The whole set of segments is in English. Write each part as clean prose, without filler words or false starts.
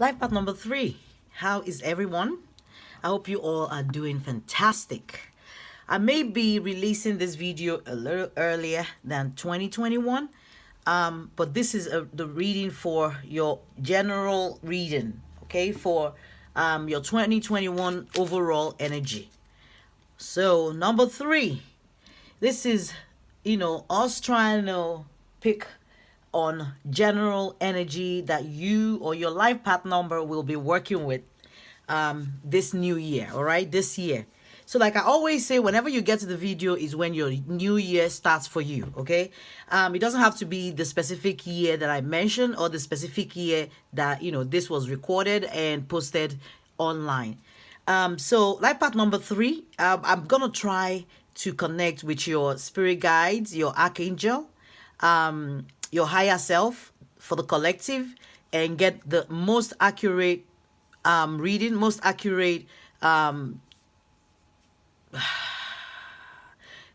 Life path number 3. How is everyone? I hope you all are doing fantastic. I may be releasing this video a little earlier than 2021, but this is the reading for your general reading, okay, for your 2021 overall energy. So, number 3, this is, us trying to pick on general energy that you or your life path number will be working with this new year, all right, this year. So like I always say, whenever you get to the video is when your new year starts for you, okay? It doesn't have to be the specific year that I mentioned or the specific year that, this was recorded and posted online. So life path number 3, I'm going to try to connect with your spirit guides, your archangel, your higher self for the collective, and get the most accurate reading, most accurate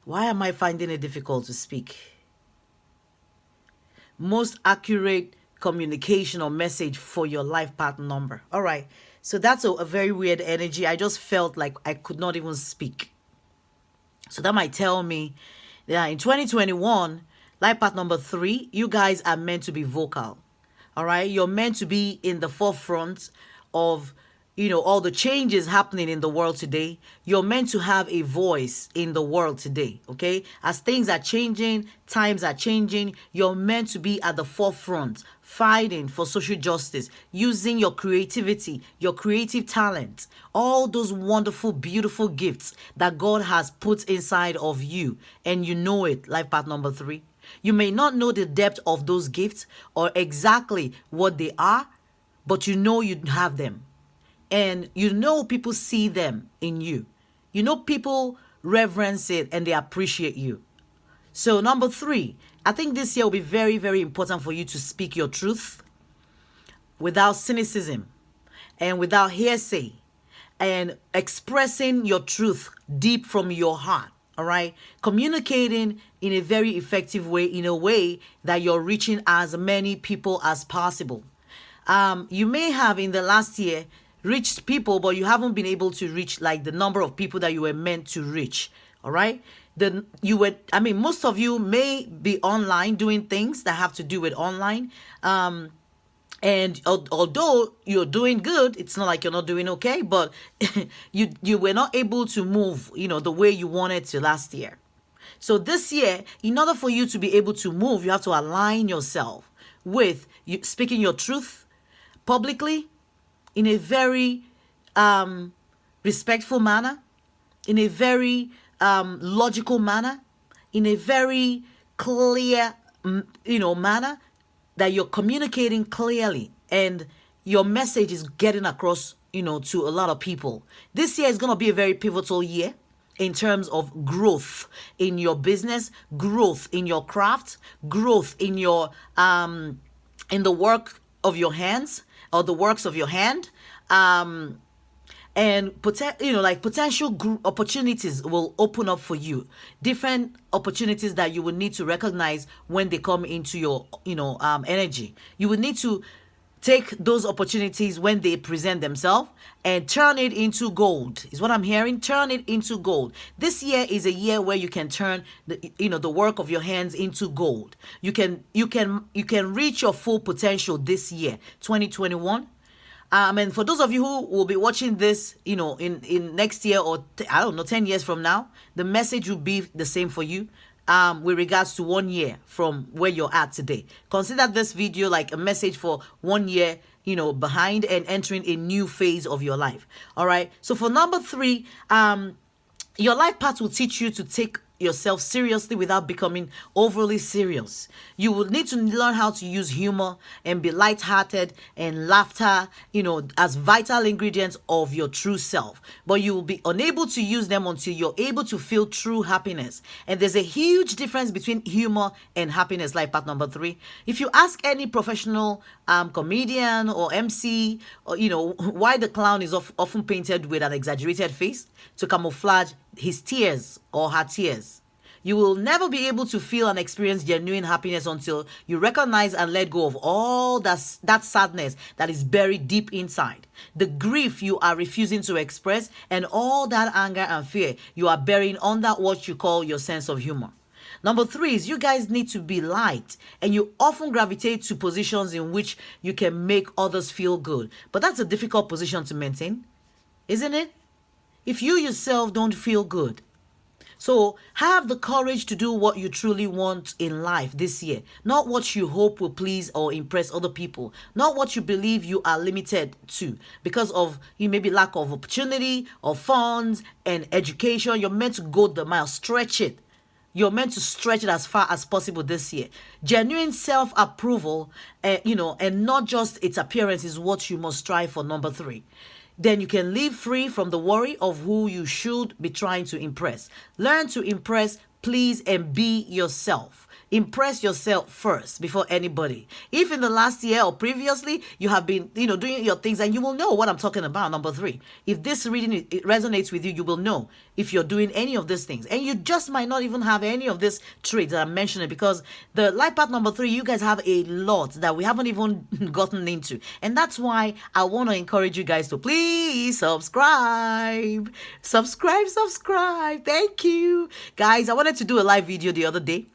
why am I finding it difficult to speak? Most accurate communication or message for your life path number. All right. So that's a very weird energy. I just felt like I could not even speak. So that might tell me that in 2021, life path number 3, you guys are meant to be vocal. All right. You're meant to be in the forefront of all the changes happening in the world today. You're meant to have a voice in the world today, okay? As things are changing, times are changing, you're meant to be at the forefront, fighting for social justice, using your creativity, your creative talent, all those wonderful, beautiful gifts that God has put inside of you, and you know it, life path number 3. You may not know the depth of those gifts or exactly what they are, but you know you have them. And people see them in you. People reverence it and they appreciate you. So number 3, I think this year will be very, very important for you to speak your truth without cynicism and without hearsay, and expressing your truth deep from your heart. All right. Communicating in a very effective way, in a way that you're reaching as many people as possible. You may have in the last year reached people, but you haven't been able to reach like the number of people that you were meant to reach. All right. Most of you may be online doing things that have to do with online. And although you're doing good, it's not like you're not doing okay, but you were not able to move, the way you wanted to last year. So this year, in order for you to be able to move, you have to align yourself with you speaking your truth publicly, in a very respectful manner, in a very logical manner, in a very clear, manner, that you're communicating clearly and your message is getting across, to a lot of people. This year is going to be a very pivotal year in terms of growth in your business, growth in your craft, growth in your in the work of your hands, or the works of your hand, and potential opportunities will open up for you. Different opportunities that you will need to recognize when they come into your energy. You will need to take those opportunities when they present themselves and turn it into gold, is what I'm hearing. Turn it into gold. This year is a year where you can turn the work of your hands into gold. You can reach your full potential this year, 2021. And for those of you who will be watching this, in next year, or I don't know, 10 years from now, the message will be the same for you. With regards to 1 year from where you're at today. Consider this video like a message for 1 year, behind and entering a new phase of your life. All right. So for number 3, your life path will teach you to take yourself seriously without becoming overly serious. You will need to learn how to use humor and be lighthearted and laughter, as vital ingredients of your true self. But you will be unable to use them until you're able to feel true happiness. And there's a huge difference between humor and happiness, life path number 3. If you ask any professional comedian or MC, or, why the clown is often painted with an exaggerated face to camouflage his tears or her tears, You will never be able to feel and experience genuine happiness until you recognize and let go of all that sadness that is buried deep inside, the grief you are refusing to express, and all that anger and fear you are burying under what you call your sense of humor. Number 3 is you guys need to be liked, and you often gravitate to positions in which you can make others feel good. But that's a difficult position to maintain, isn't it? If you yourself don't feel good. So have the courage to do what you truly want in life this year, not what you hope will please or impress other people, not what you believe you are limited to because of maybe lack of opportunity or funds and education. You're meant to go the mile, stretch it. You're meant to stretch it as far as possible this year. Genuine self-approval, and not just its appearance is what you must strive for. Number 3. Then you can live free from the worry of who you should be trying to impress. Learn to impress, please, and be yourself. Impress yourself first before anybody. If in the last year or previously you have been, doing your things, and you will know what I'm talking about. Number 3, if this reading it resonates with you, you will know if you're doing any of these things, and you just might not even have any of these traits that I'm mentioning, because the life path number 3, you guys have a lot that we haven't even gotten into, and that's why I want to encourage you guys to please subscribe. Thank you, guys. I wanted to do a live video the other day.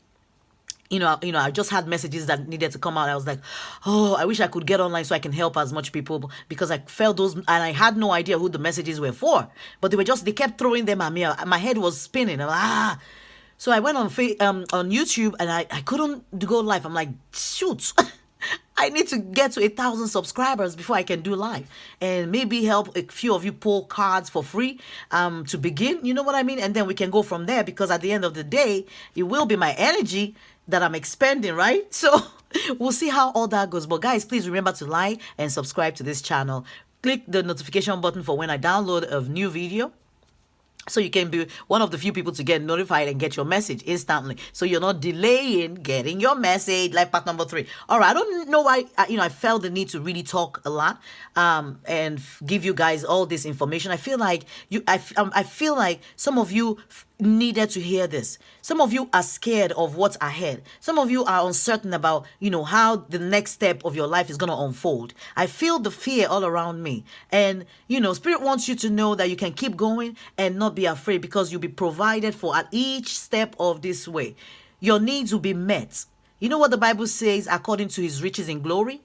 I just had messages that needed to come out. I was like, oh, I wish I could get online so I can help as much people, because I felt those, and I had no idea who the messages were for. But they kept throwing them at me. My head was spinning. So I went on YouTube, and I couldn't go live. I'm like, shoot. I need to get to 1,000 subscribers before I can do live, and maybe help a few of you pull cards for free to begin. You know what I mean? And then we can go from there, because at the end of the day, it will be my energy that I'm expending, right? So we'll see how all that goes. But guys, please remember to like and subscribe to this channel. Click the notification button for when I download a new video, so you can be one of the few people to get notified and get your message instantly, so you're not delaying getting your message. Life path number 3. All right, I don't know why I felt the need to really talk a lot and give you guys all this information. I feel like I feel like some of you needed to hear this. Some of you are scared of what's ahead. Some of you are uncertain about how the next step of your life is going to unfold. I feel the fear all around me, and Spirit wants you to know that you can keep going and not be afraid, because you'll be provided for at each step of this way. Your needs will be met. You know what the Bible says, according to his riches in glory?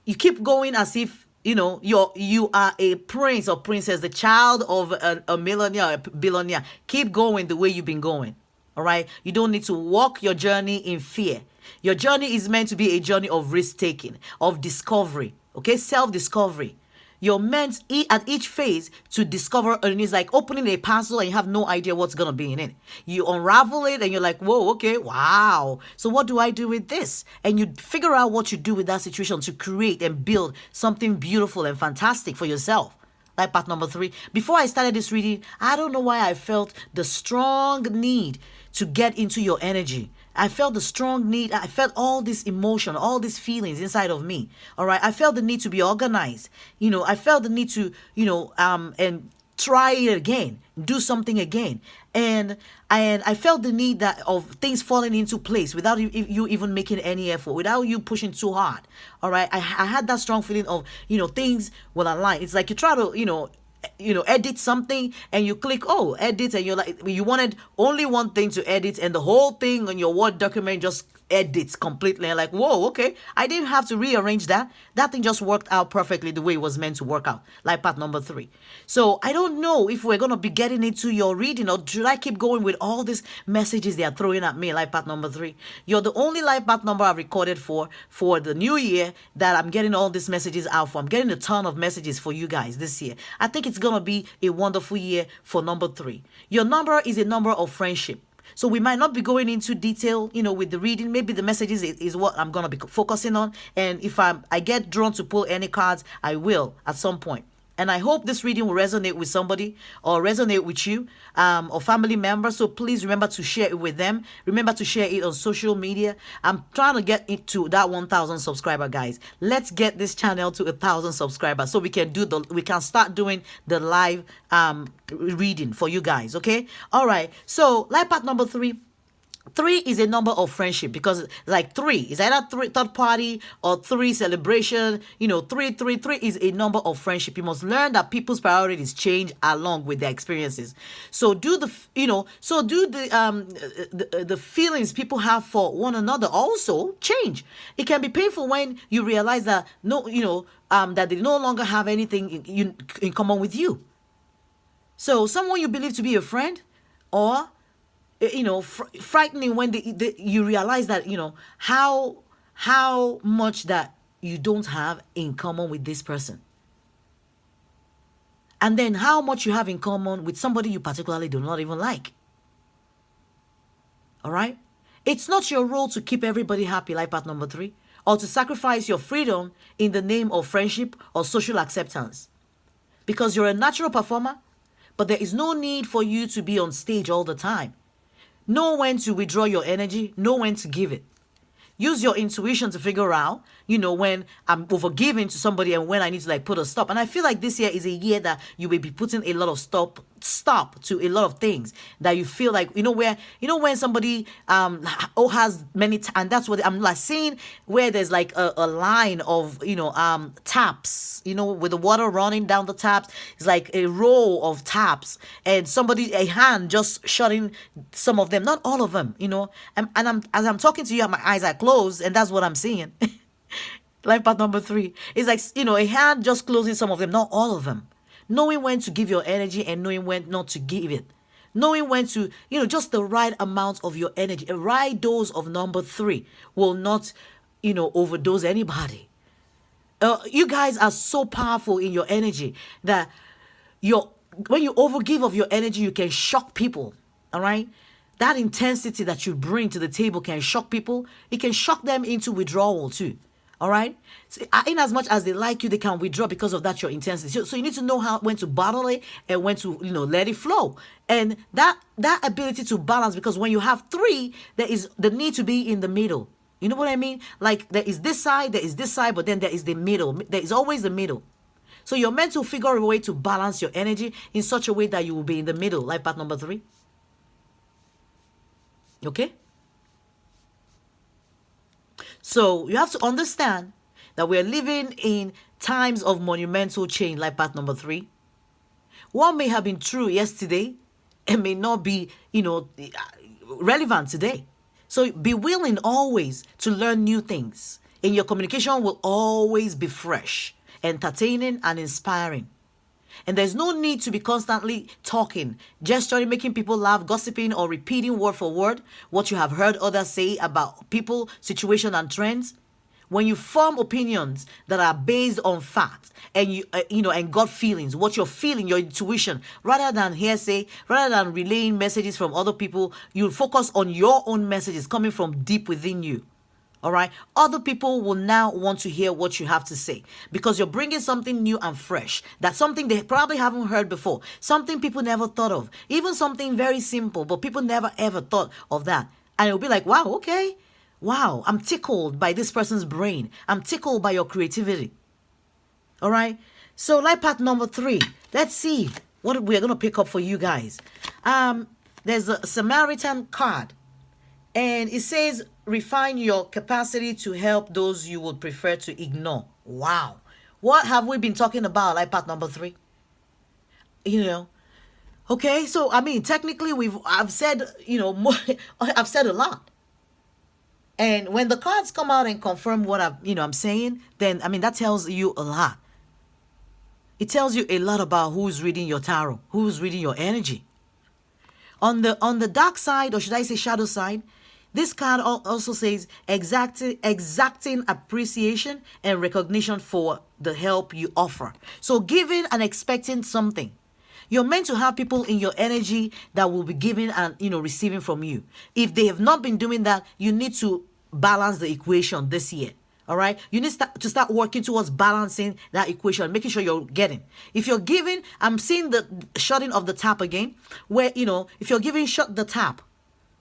You keep going as if you are a prince or princess, the child of a millionaire or a billionaire. Keep going the way you've been going. All right. You don't need to walk your journey in fear. Your journey is meant to be a journey of risk taking, of discovery. Okay. Self-discovery. You're meant at each phase to discover, and it's like opening a puzzle and you have no idea what's going to be in it. You unravel it and you're like, whoa, okay, wow. So what do I do with this? And you figure out what you do with that situation to create and build something beautiful and fantastic for yourself. Like part number 3. Before I started this reading, I don't know why I felt the strong need to get into your energy. I felt the strong need. I felt all this emotion, all these feelings inside of me. All right. I felt the need to be organized. I felt the need to, and try it again, do something again. And I felt the need of things falling into place without you even making any effort, without you pushing too hard. All right. I had that strong feeling of, things will align. It's like you try to, edit something and you click, edit, and you're like, you wanted only one thing to edit, and the whole thing on your Word document just edits completely, and like, whoa, okay, I didn't have to rearrange that. That thing just worked out perfectly the way it was meant to work out. Like part number 3. So I don't know if we're gonna be getting into your reading, or should I keep going with all these messages they are throwing at me. Life path number 3. You're the only life path number I've recorded for the new year that I'm getting all these messages out for. I'm getting a ton of messages for you guys this year. I think it's gonna be a wonderful year for number 3. Your number is a number of friendship. So we might not be going into detail, with the reading. Maybe the messages is what I'm going to be focusing on. And if I get drawn to pull any cards, I will at some point. And I hope this reading will resonate with somebody or resonate with you or family members. So please remember to share it with them. Remember to share it on social media. I'm trying to get it to that 1,000 subscriber, guys. Let's get this channel to 1,000 subscribers so we can start doing the live reading for you guys. Okay. All right. So life path number 3. 3 is a number of friendship because like 3 is either third party or 3 celebration. 3 is a number of friendship. You must learn that people's priorities change along with their experiences. So do the feelings people have for one another also change. It can be painful when you realize that that they no longer have anything in common with you. So someone you believe to be a friend, or frightening when you realize that how much that you don't have in common with this person, and then how much you have in common with somebody you particularly do not even like. All right, it's not your role to keep everybody happy, life path number 3, or to sacrifice your freedom in the name of friendship or social acceptance, because you're a natural performer, but there is no need for you to be on stage all the time. Know when to withdraw your energy, know when to give it. Use your intuition to figure out, when I'm overgiving to somebody and when I need to like put a stop. And I feel like this year is a year that you will be putting a lot of stop to a lot of things that you feel like, when somebody has many, and that's what I'm like seeing, where there's like a line of, taps, with the water running down the taps. It's like a row of taps and a hand just shutting some of them, not all of them, as I'm talking to you, my eyes are closed, and that's what I'm seeing. Life path number 3 is like, a hand just closing some of them, not all of them. Knowing when to give your energy and knowing when not to give it. Knowing when to, just the right amount of your energy. A right dose of number 3 will not, overdose anybody. You guys are so powerful in your energy that when you overgive of your energy, you can shock people. All right? That intensity that you bring to the table can shock people. It can shock them into withdrawal too. All right. So, in as much as they like you, they can withdraw because of that, your intensity. So you need to know when to bottle it and when to, let it flow. And that ability to balance, because when you have 3, there is the need to be in the middle. You know what I mean? Like there is this side, but then there is the middle. There is always the middle. So you're meant to figure a way to balance your energy in such a way that you will be in the middle. Life path number 3. Okay? So you have to understand that we're living in times of monumental change, like path number 3. What may have been true yesterday, it may not be, relevant today. So be willing always to learn new things. And your communication will always be fresh, entertaining, and inspiring. And there's no need to be constantly talking, gesturing, making people laugh, gossiping, or repeating word for word what you have heard others say about people, situation, and trends. When you form opinions that are based on facts and and gut feelings, what you're feeling, your intuition, rather than hearsay, rather than relaying messages from other people, you focus on your own messages coming from deep within you. All right. Other people will now want to hear what you have to say because you're bringing something new and fresh. That's something they probably haven't heard before. Something people never thought of. Even something very simple, but people never ever thought of that. And it'll be like, wow, okay. Wow, I'm tickled by this person's brain. I'm tickled by your creativity. All right. So life path number 3. Let's see what we're going to pick up for you guys. There's a Samaritan card. And it says, refine your capacity to help those you would prefer to ignore. Wow. What have we been talking about, like part number 3? Okay, so, technically, I've said, I've said a lot. And when the cards come out and confirm what I'm saying, then, that tells you a lot. It tells you a lot about who's reading your tarot, who's reading your energy. On the dark side, or should I say shadow side, this card also says exacting appreciation and recognition for the help you offer. So giving and expecting something. You're meant to have people in your energy that will be giving and receiving from you. If they have not been doing that, you need to balance the equation this year. All right. You need to start working towards balancing that equation, making sure you're getting. If you're giving, I'm seeing the shutting of the tap again, where, if you're giving, shut the tap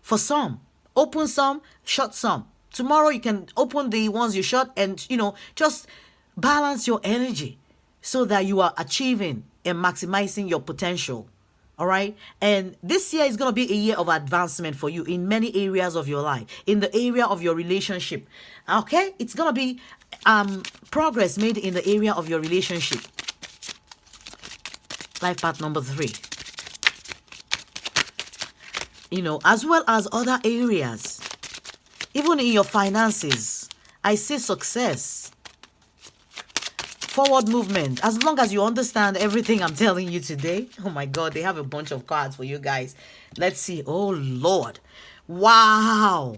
for some, open some, shut some. Tomorrow you can open the ones you shut and, just balance your energy so that you are achieving and maximizing your potential. All right. And this year is going to be a year of advancement for you in many areas of your life, in the area of your relationship. Okay. It's going to be progress made in the area of your relationship. Life path number 3. As well as other areas, even in your finances, I see success. Forward movement. As long as you understand everything I'm telling you today. Oh my God, they have a bunch of cards for you guys. Let's see. Oh Lord. Wow.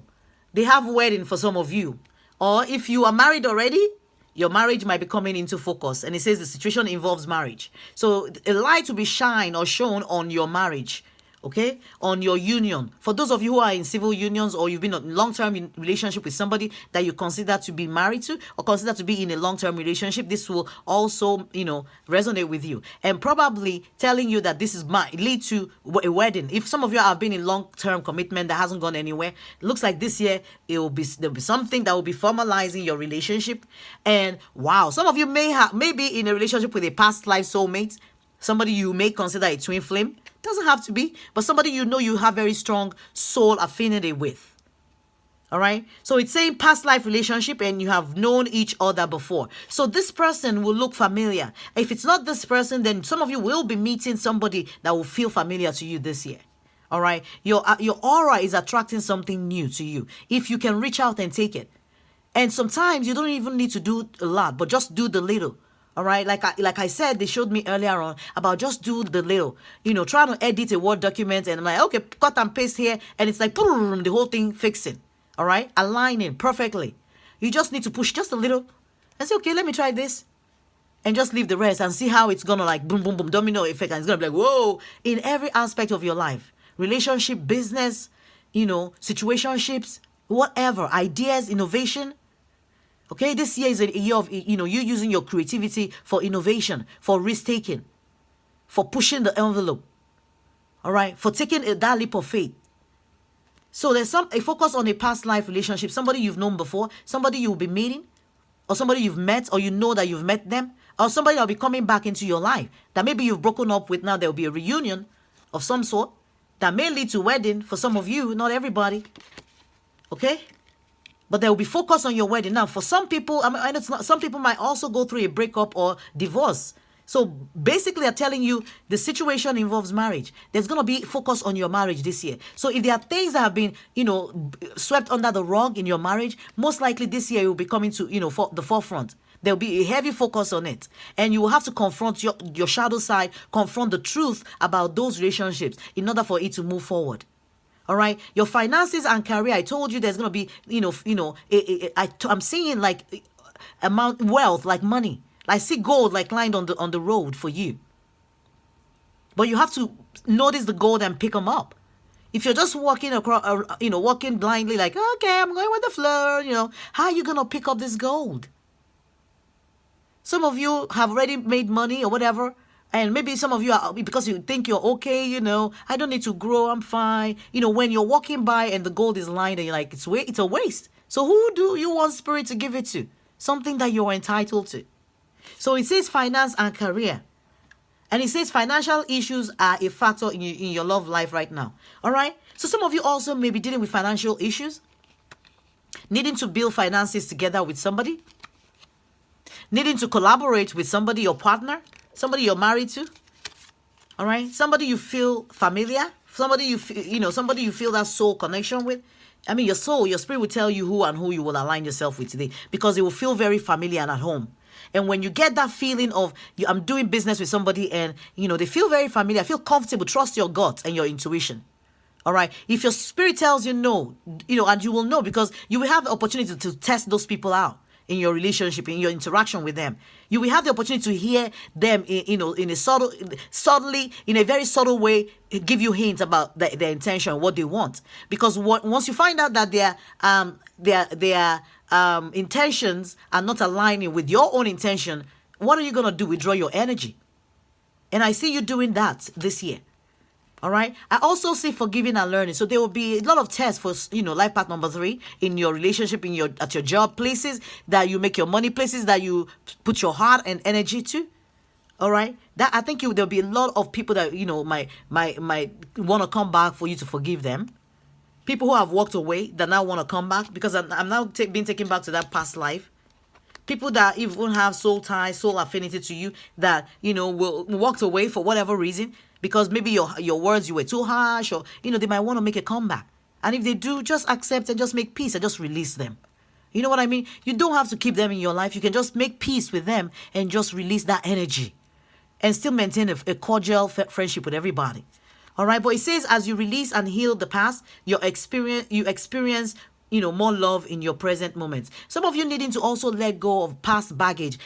They have wedding for some of you. Or if you are married already, your marriage might be coming into focus. And it says the situation involves marriage. So a light will be shined or shown on your marriage. Okay, on your union. For those of you who are in civil unions, or you've been in a long-term relationship with somebody that you consider to be married to, or consider to be in a long-term relationship, this will also, resonate with you, and probably telling you that this might lead to a wedding. If some of you have been in long-term commitment that hasn't gone anywhere, it looks like this year there'll be something that will be formalizing your relationship. And wow, some of you may be in a relationship with a past life soulmate, somebody you may consider a twin flame. Doesn't have to be, but somebody you have very strong soul affinity with. All right. So it's saying past life relationship and you have known each other before. So this person will look familiar. If it's not this person, then some of you will be meeting somebody that will feel familiar to you this year. All right. Your aura is attracting something new to you. If you can reach out and take it. And sometimes you don't even need to do a lot, but just do the little. All right, like I said, they showed me earlier on about just do the little, trying to edit a Word document and I'm like, okay, cut and paste here. And it's like, boom, the whole thing fixing. All right, aligning perfectly. You just need to push just a little and say, okay, let me try this. And just leave the rest and see how it's going to like boom, boom, boom, domino effect. And it's going to be like, whoa, in every aspect of your life, relationship, business, situationships, whatever, ideas, innovation. Okay, this year is a year of, you using your creativity for innovation, for risk-taking, for pushing the envelope, all right, for taking that leap of faith. So there's a focus on a past life relationship, somebody you've known before, somebody you'll be meeting, or somebody you've met, or that you've met them, or somebody that'll be coming back into your life that maybe you've broken up with. Now there'll be a reunion of some sort that may lead to wedding for some of you, not everybody. Okay? But there will be focus on your wedding. Now, for some people, I know some people might also go through a breakup or divorce. So basically, I'm telling you, the situation involves marriage. There's going to be focus on your marriage this year. So if there are things that have been, swept under the rug in your marriage, most likely this year it will be coming to, for the forefront. There'll be a heavy focus on it. And you will have to confront your shadow side, confront the truth about those relationships in order for it to move forward. All right, your finances and career. I told you there's gonna be, I'm seeing like wealth, like money. I see gold like lying on the road for you. But you have to notice the gold and pick them up. If you're just walking across, walking blindly, like okay, I'm going with the flow. How are you gonna pick up this gold? Some of you have already made money or whatever. And maybe some of you are, because you think you're okay, I don't need to grow, I'm fine. When you're walking by and the gold is lying and you're like, it's a waste. So who do you want spirit to give it to? Something that you're entitled to. So it says finance and career. And it says financial issues are a factor in your love life right now. All right? So some of you also may be dealing with financial issues. Needing to build finances together with somebody. Needing to collaborate with somebody, your partner. Somebody you're married to, all right? Somebody you feel familiar, somebody you feel that soul connection with. I mean, your soul, your spirit will tell you who you will align yourself with today because it will feel very familiar and at home. And when you get that feeling of I'm doing business with somebody and, they feel very familiar, feel comfortable, trust your gut and your intuition. All right. If your spirit tells you no, and you will know because you will have the opportunity to test those people out. In your relationship, in your interaction with them, you will have the opportunity to hear them, in a very subtle way, give you hints about their intention, what they want. Because once you find out that they are intentions are not aligning with your own intention, what are you going to do? Withdraw your energy. And I see you doing that this year. All right. I also see forgiving and learning. So there will be a lot of tests for, life path number 3 in your relationship, at your job, places that you make your money, places that you put your heart and energy to. All right. That I think there'll be a lot of people that, might want to come back for you to forgive them. People who have walked away that now want to come back because I'm now being taken back to that past life. People that even have soul ties, soul affinity to you that, will walked away for whatever reason because maybe your words, you were too harsh or, they might want to make a comeback. And if they do, just accept and just make peace and just release them. You know what I mean? You don't have to keep them in your life. You can just make peace with them and just release that energy and still maintain a cordial friendship with everybody. All right. But it says as you release and heal the past, you experience more love in your present moments. Some of you needing to also let go of past baggage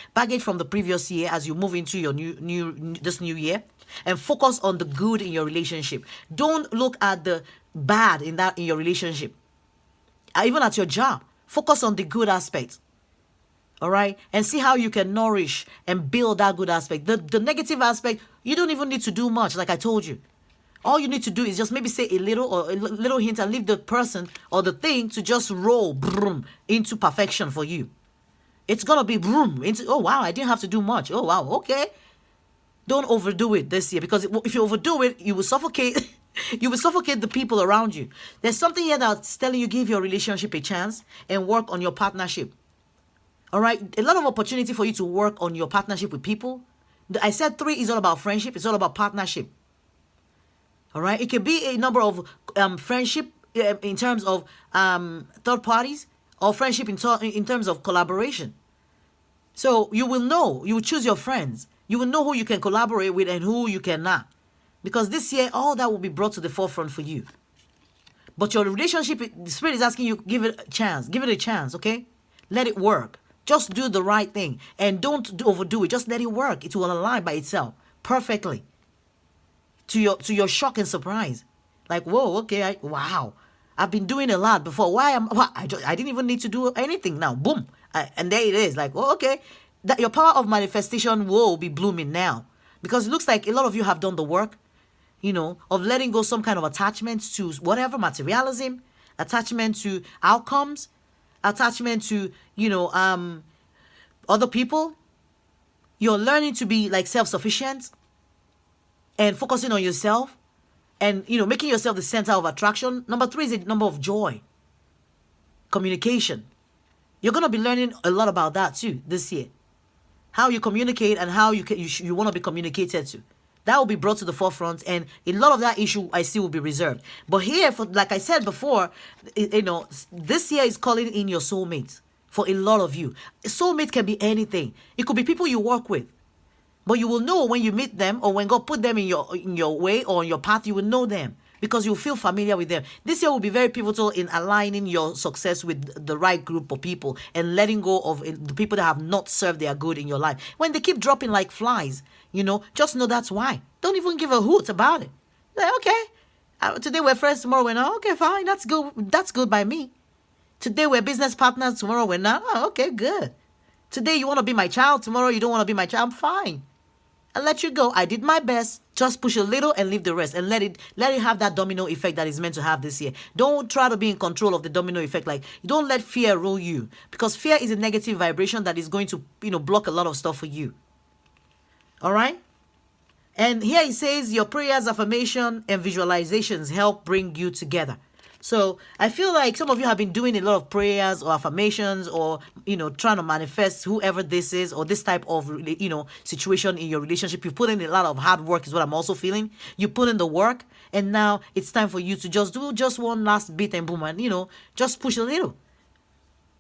from the previous year as you move into your this new year, and focus on the good in your relationship. Don't look at the bad in your relationship, even at your job. Focus on the good aspects. All right, and see how you can nourish and build that good aspect. The negative aspect, you don't even need to do much, like I told you. All you need to do is just maybe say a little hint and leave the person or the thing to just roll broom into perfection for you. It's going to be broom into, oh, wow, I didn't have to do much. Oh, wow, okay. Don't overdo it this year because if you overdo it, you will suffocate. You will suffocate the people around you. There's something here that's telling you give your relationship a chance and work on your partnership. All right. A lot of opportunity for you to work on your partnership with people. I said 3 is all about friendship. It's all about partnership. All right. It could be a number of friendship in terms of third parties or friendship in terms of collaboration. So you will know, you will choose your friends. You will know who you can collaborate with and who you cannot. Because this year, all that will be brought to the forefront for you. But your relationship, the Spirit is asking you, give it a chance. Give it a chance, okay? Let it work. Just do the right thing. And don't overdo it. Just let it work. It will align by itself perfectly. To your shock and surprise. Like, whoa, okay, wow. I've been doing a lot before. I didn't even need to do anything now. Boom. And there it is. Like, oh, okay. That your power of manifestation will be blooming now. Because it looks like a lot of you have done the work, of letting go some kind of attachment to whatever, materialism, attachment to outcomes, attachment to, other people. You're learning to be like self-sufficient and focusing on yourself and, making yourself the center of attraction. Number 3 is a number of joy, communication. You're going to be learning a lot about that too this year. How you communicate and how you want to be communicated to. That will be brought to the forefront, and a lot of that issue I see will be reserved. But here, like I said before, this year is calling in your soulmate for a lot of you. A soulmate can be anything. It could be people you work with. But you will know when you meet them or when God put them in your way or on your path, you will know them because you'll feel familiar with them. This year will be very pivotal in aligning your success with the right group of people and letting go of the people that have not served their good in your life. When they keep dropping like flies, just know that's why. Don't even give a hoot about it. Like, okay, today we're friends, tomorrow we're not. Okay, fine, that's good. That's good by me. Today we're business partners, tomorrow we're not. Oh, okay, good. Today you want to be my child, tomorrow you don't want to be my child. I'm fine. I'll let you go. I did my best. Just push a little and leave the rest and let it have that domino effect that it's meant to have this year. Don't try to be in control of the domino effect. Like, don't let fear rule you, because fear is a negative vibration that is going to, block a lot of stuff for you. All right. And here it says your prayers, affirmation, and visualizations help bring you together. So I feel like some of you have been doing a lot of prayers or affirmations or, trying to manifest whoever this is or this type of, situation in your relationship. You put in a lot of hard work is what I'm also feeling. You put in the work and now it's time for you to just do just one last bit and boom, and, just push a little.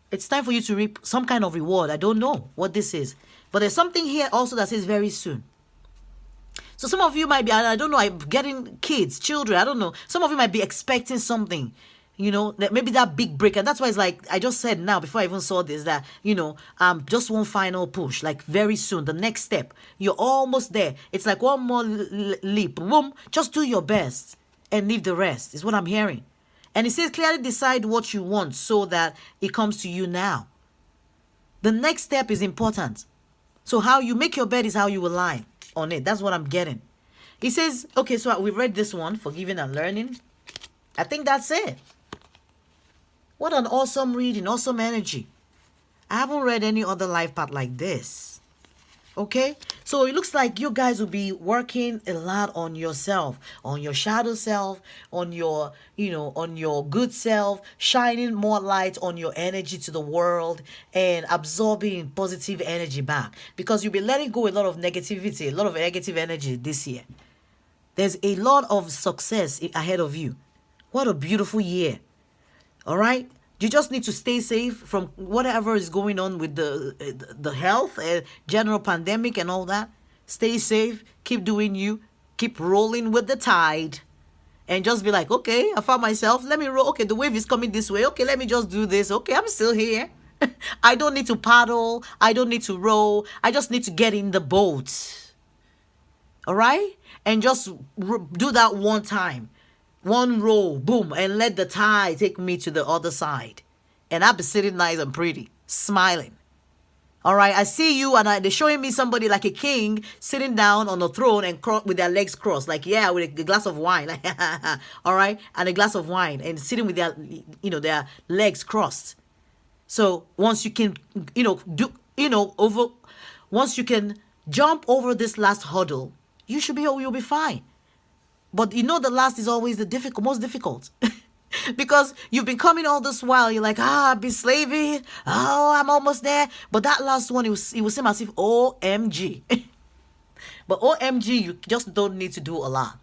It's time for you to reap some kind of reward. I don't know what this is, but there's something here also that says very soon. So some of you might be, I don't know, getting kids, children, I don't know. Some of you might be expecting something, that maybe that big break. And that's why it's like, I just said now, before I even saw this, that, just one final push, like very soon, the next step. You're almost there. It's like one more leap. Boom, just do your best and leave the rest, is what I'm hearing. And it says clearly decide what you want so that it comes to you now. The next step is important. So how you make your bed is how you will lie on it. That's what I'm getting. He says, okay, so we've read this one, forgiving and learning. I think that's it. What an awesome reading, awesome energy. I haven't read any other life path like this. Okay? So it looks like you guys will be working a lot on yourself, on your shadow self, on your, on your good self, shining more light on your energy to the world and absorbing positive energy back. Because you'll be letting go a lot of negativity, a lot of negative energy this year. There's a lot of success ahead of you. What a beautiful year. All right? You just need to stay safe from whatever is going on with the health, general pandemic and all that. Stay safe. Keep doing you. Keep rolling with the tide. And just be like, okay, I found myself. Let me roll. Okay, the wave is coming this way. Okay, let me just do this. Okay, I'm still here. I don't need to paddle. I don't need to row. I just need to get in the boat. All right? And just do that one time. One roll, boom, and let the tide take me to the other side. And I'll be sitting nice and pretty, smiling. All right, I see you, and they're showing me somebody like a king sitting down on a throne and with their legs crossed, like, yeah, with a glass of wine. All right, and a glass of wine, and sitting with their, their legs crossed. So once you can, once you can jump over this last hurdle, you'll be fine. But the last is always the most difficult. Because you've been coming all this while. You're like, I've been slaving. Oh, I'm almost there. But that last one, it will seem as if OMG. But OMG, you just don't need to do a lot.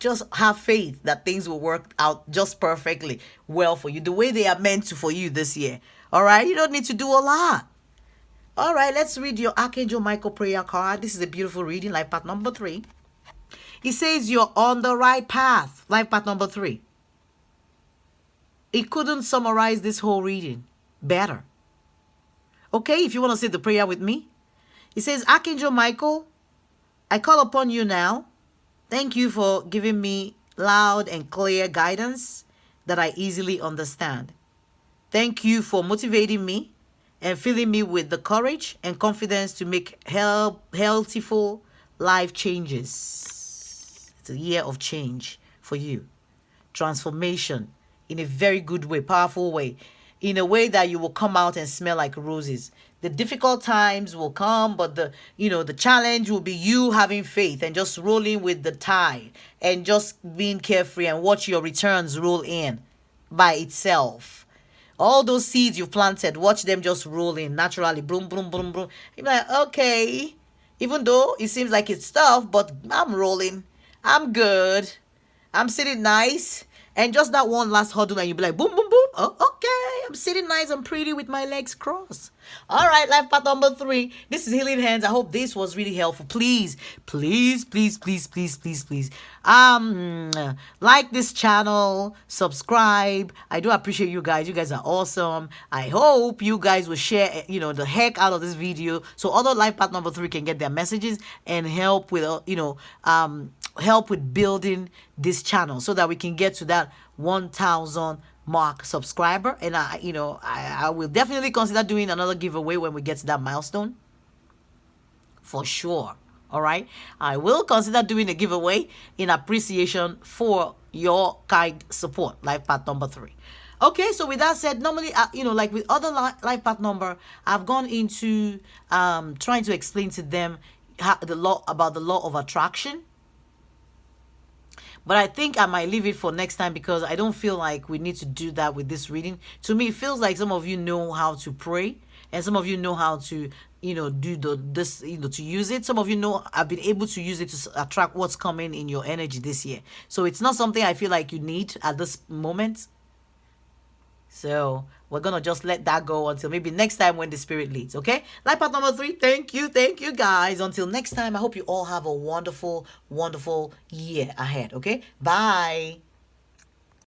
Just have faith that things will work out just perfectly well for you, the way they are meant to for you this year. All right? You don't need to do a lot. All right, let's read your Archangel Michael prayer card. This is a beautiful reading, life path number 3. He says you're on the right path. Life path number 3. It couldn't summarize this whole reading better. Okay, if you want to say the prayer with me. It says, Archangel Michael, I call upon you now. Thank you for giving me loud and clear guidance that I easily understand. Thank you for motivating me and filling me with the courage and confidence to make healthful life changes. It's a year of change for you. Transformation in a very good way, powerful way. In a way that you will come out and smell like roses. The difficult times will come, but the challenge will be you having faith and just rolling with the tide and just being carefree and watch your returns roll in by itself. All those seeds you've planted, watch them just roll in naturally. Boom, boom, boom, boom. You're like, okay, even though it seems like it's tough, but I'm rolling. I'm good. I'm sitting nice. And just that one last hurdle and you'll be like, boom, boom, boom. Oh, okay. I'm sitting nice and pretty with my legs crossed. All right, life path number 3. This is Healing Hands. I hope this was really helpful. Please, please, please, please, please, please, please. Like this channel, subscribe. I do appreciate you guys. You guys are awesome. I hope you guys will share, the heck out of this video so other life path number 3 can get their messages and help with, help with building this channel so that we can get to that 1,000 mark subscriber. And I will definitely consider doing another giveaway when we get to that milestone, for sure. All right, I will consider doing a giveaway in appreciation for your kind support. Life path number 3. Okay, so with that said, normally like with other life path number, I've gone into trying to explain to them about the law of attraction. But I think I might leave it for next time because I don't feel like we need to do that with this reading. To me, it feels like some of you know how to pray and some of you know how to, do to use it. Some of you know I've been able to use it to attract what's coming in your energy this year. So it's not something I feel like you need at this moment. So we're going to just let that go until maybe next time when the Spirit leads, okay? Life path number 3, thank you guys. Until next time, I hope you all have a wonderful, wonderful year ahead, okay? Bye.